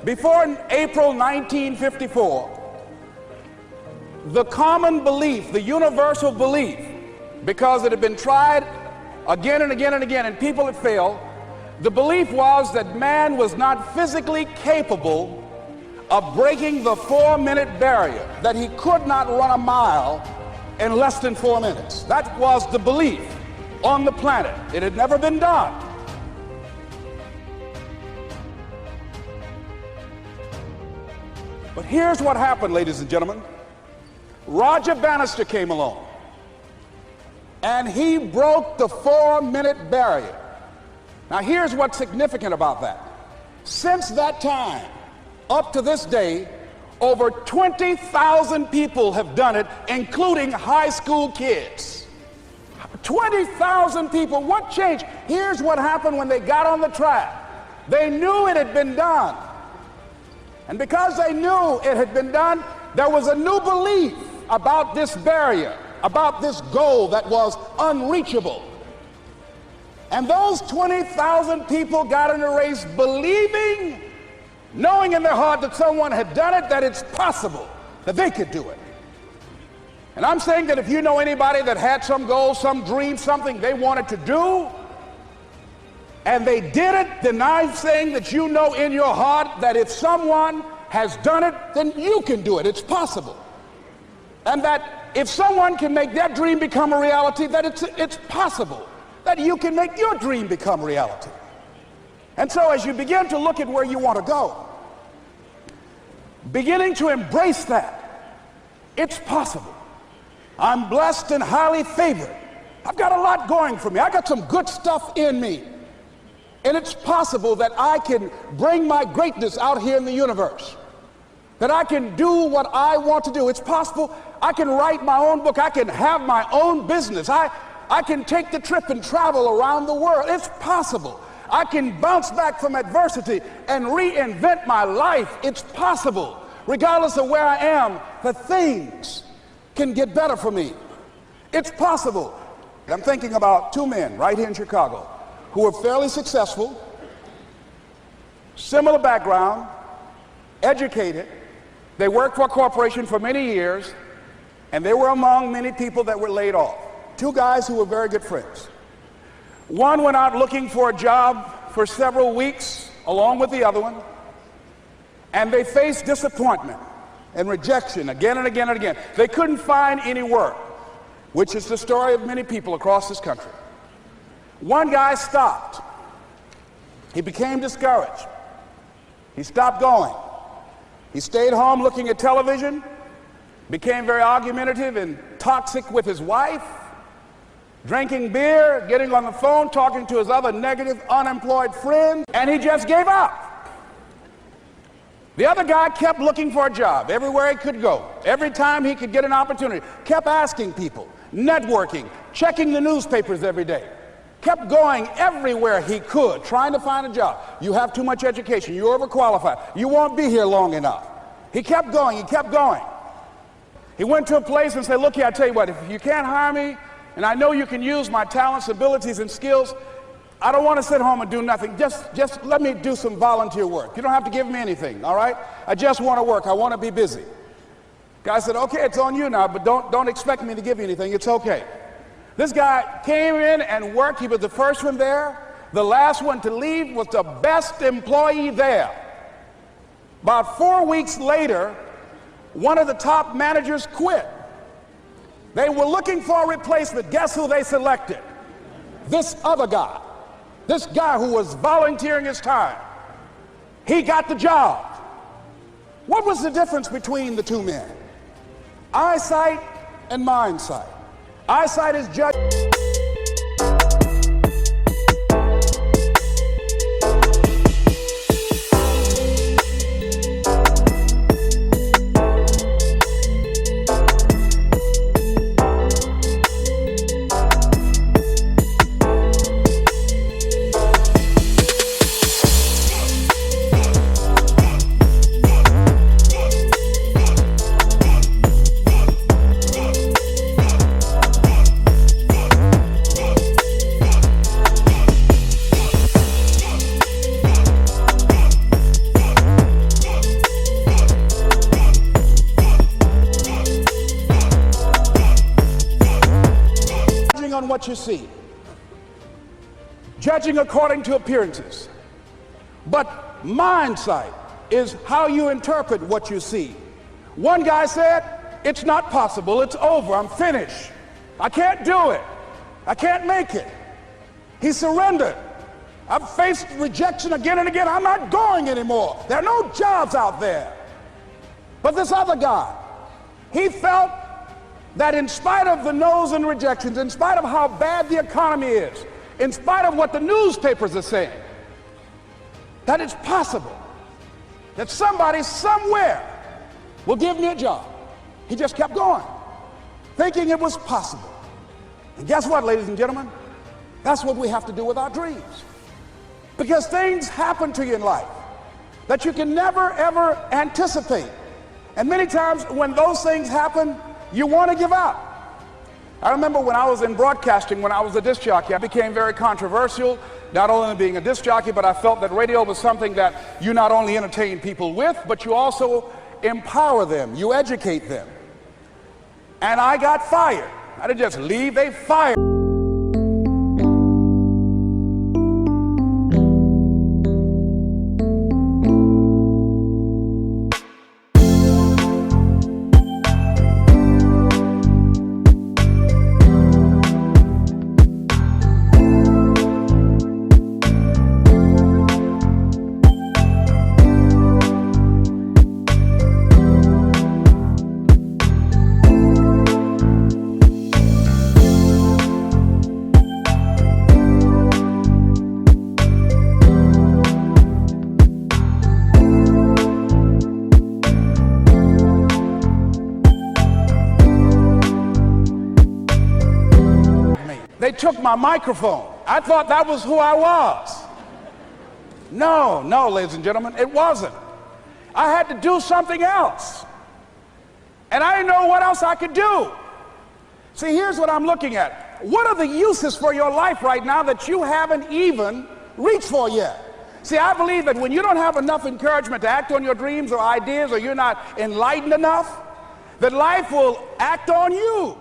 Before April 1954, the common belief, the universal belief, because it had been tried again and again and again and people had failed, the belief was that man was not physically capable of breaking the 4-minute barrier, that he could not run a mile in less than 4 minutes. That was the belief on the planet. It had never been done. But here's what happened, ladies and gentlemen. Roger Bannister came along, and he broke the 4-minute barrier. Now, here's what's significant about that. Since that time, up to this day, over 20,000 people have done it, including high school kids. 20,000 people. What changed? Here's what happened when they got on the track. They knew it had been done. And because they knew it had been done, there was a new belief about this barrier, about this goal that was unreachable. And those 20,000 people got in the race believing, knowing in their heart that someone had done it, that it's possible, that they could do it. And I'm saying that if you know anybody that had some goal, some dream, something they wanted to do, and they did it, then I'm saying that you know in your heart that if someone has done it, then you can do it. It's possible. And that if someone can make their dream become a reality, that it's possible that you can make your dream become reality. And so as you begin to look at where you want to go, beginning to embrace that, it's possible. I'm blessed and highly favored. I've got a lot going for me. I got some good stuff in me. And it's possible that I can bring my greatness out here in the universe, that I can do what I want to do. It's possible I can write my own book. I can have my own business. I can take the trip and travel around the world. It's possible. I can bounce back from adversity and reinvent my life. It's possible. Regardless of where I am, that things can get better for me. It's possible. I'm thinking about two men right here in Chicago who were fairly successful, similar background, educated. They worked for a corporation for many years, and they were among many people that were laid off. Two guys who were very good friends. One went out looking for a job for several weeks along with the other one, and they faced disappointment and rejection again and again and again. They couldn't find any work, which is the story of many people across this country. One guy stopped. He became discouraged. He stopped going. He stayed home looking at television, became very argumentative and toxic with his wife, drinking beer, getting on the phone, talking to his other negative, unemployed friends, and he just gave up. The other guy kept looking for a job everywhere he could go. Every time he could get an opportunity, kept asking people, networking, checking the newspapers every day. Kept going everywhere he could, trying to find a job. You have too much education. You're overqualified. You won't be here long enough. He kept going. He kept going. He went to a place and said, look here, I tell you what, if you can't hire me, and I know you can use my talents, abilities, and skills, I don't want to sit home and do nothing. Just let me do some volunteer work. You don't have to give me anything, all right? I just want to work. I want to be busy. Guy said, okay, it's on you now, but don't expect me to give you anything. It's okay. This guy came in and worked. He was the first one there. The last one to leave was the best employee there. About 4 weeks later, one of the top managers quit. They were looking for a replacement. Guess who they selected? This other guy. This guy who was volunteering his time. He got the job. What was the difference between the two men? Eyesight and mindsight. Eyesight is judged. what you see, judging according to appearances. But mindsight is how you interpret what you see. One guy said, it's not possible, it's over, I'm finished. I can't do it. I can't make it. He surrendered. I've faced rejection again and again. I'm not going anymore. There are no jobs out there. But this other guy, he felt that in spite of the no's and rejections, in spite of how bad the economy is, in spite of what the newspapers are saying, that it's possible that somebody somewhere will give me a job. He just kept going, thinking it was possible. And guess what, ladies and gentlemen? That's what we have to do with our dreams. Because things happen to you in life that you can never, ever anticipate. And many times when those things happen, you want to give up. I remember when I was in broadcasting, when I was a disc jockey, I became very controversial, not only being a disc jockey, but I felt that radio was something that you not only entertain people with, but you also empower them, you educate them. And I got fired. I didn't just leave, they fired. They took my microphone. I thought that was who I was. No, ladies and gentlemen, it wasn't. I had to do something else. And I didn't know what else I could do. See, here's what I'm looking at. What are the uses for your life right now that you haven't even reached for yet? See, I believe that when you don't have enough encouragement to act on your dreams or ideas, or you're not enlightened enough, that life will act on you.